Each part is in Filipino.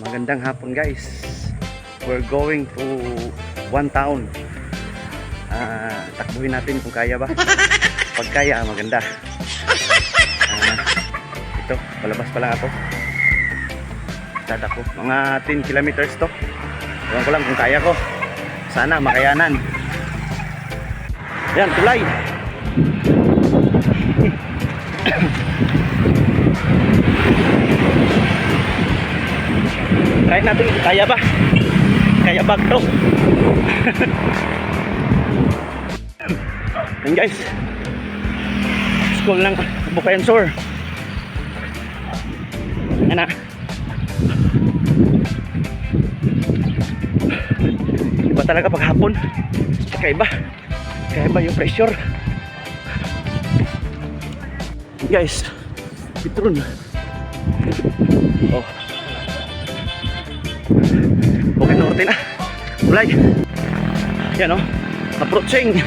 Magandang hapon guys. We're going to one town. Takbuhin natin kung kaya ba. Pag kaya, maganda. Ito, palabas pa lang ako. Tatakbo. Mga 10 kilometers to. Ewan ko lang kung kaya ko. Sana makayanan. Yan, tulay. Try natin kung kaya ba. Kaya bag to. Yan guys, school ng Bukayan Sur. Yan na. Iba talaga pag hapon. Kakaiba. Kakaiba yung pressure. Yan guys, Petron. Oh, okay, norte na. Ulay. Yan o, approaching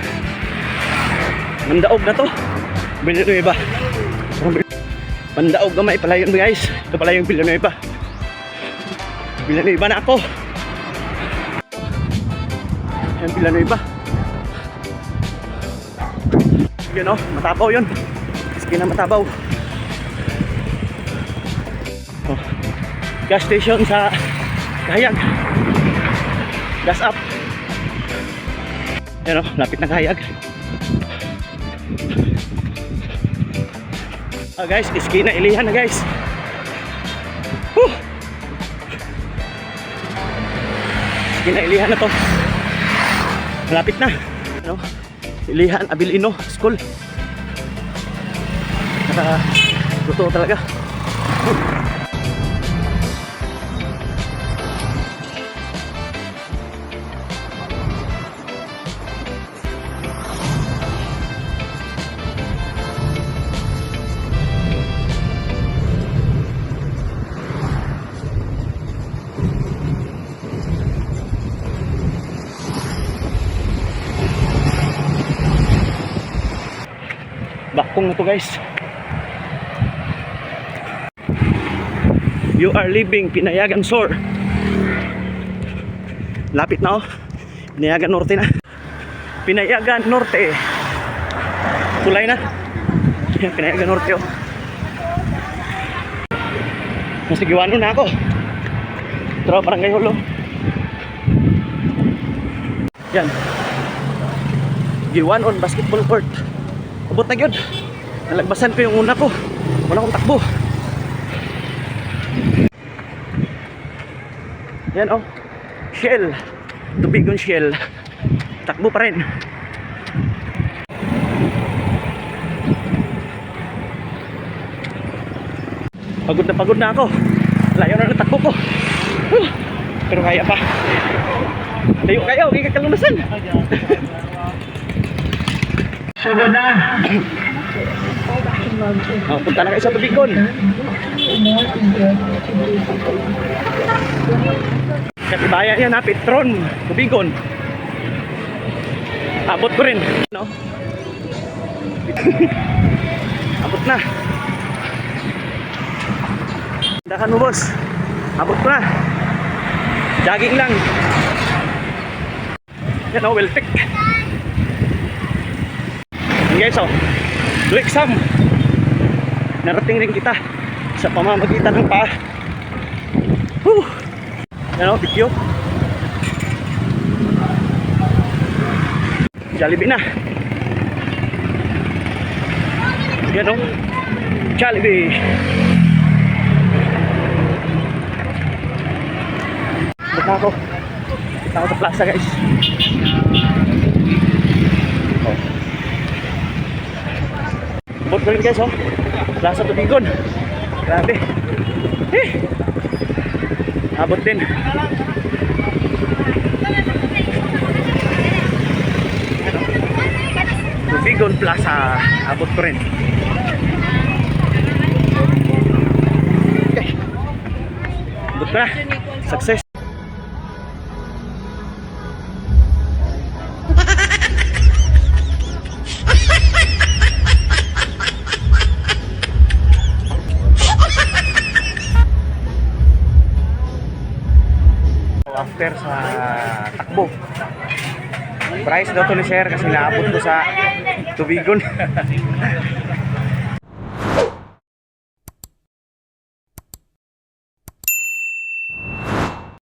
Mandaog na to. Villanueva. Mandaog gamay pala yun guys. Ito pala yung Villanueva. Villanueva na ako. Yan Villanueva. Yun o, Matabaw yun. Iskina Matabaw. Oh, gas station sa Kahayag. Gas up. Yan o, lapit na Kahayag. Guys, iskina Ilihan na guys. Iskina Ilihan na to. Malapit na. Ano? Ilihan Abilino School. Totoo talaga. Bakong na to guys. You are leaving Pinayagan Sur. Lapit na oh. Pinayagan Norte na. Pinayagan Norte. Tulay na. Pinayagan Norte oh. Mas giwano na ako. Pero Barangay Holo. Yan. Giwanon basketball court. Abot na yun. Nalagbasan ko yung una ko. Wala akong takbo. Yan oh. Shell. Tubigon Shell. Takbo pa rin. Pagod na ako. Layo na ng takbo ko. Pero kaya pa. Tayo kayo. Hindi ka kalunasan. Sugod na. Punta na kayo sa Tubigon. Katibayan yan ha, Petron, Tubigon. Abot ko rin. No? Abot na. Dakan mo boss. Abot ko na. Jogging lang. Yan o, Weltic. Guys oh, do exam. Narating rin kita sa pamamagitan ng paa. Yan o, video. Jollibee na. Yan o, Jollibee. Bukta ako. Bukta ako sa plaza guys. Oh. Abot ko rin guys oh. Plaza Tubigon. Grabe. Abot din. Tubigon Plaza. Abot ko rin. Okay. Abot na. Success. after sa takbo. Price daw to ni sir kasi naabot ko sa tubigon.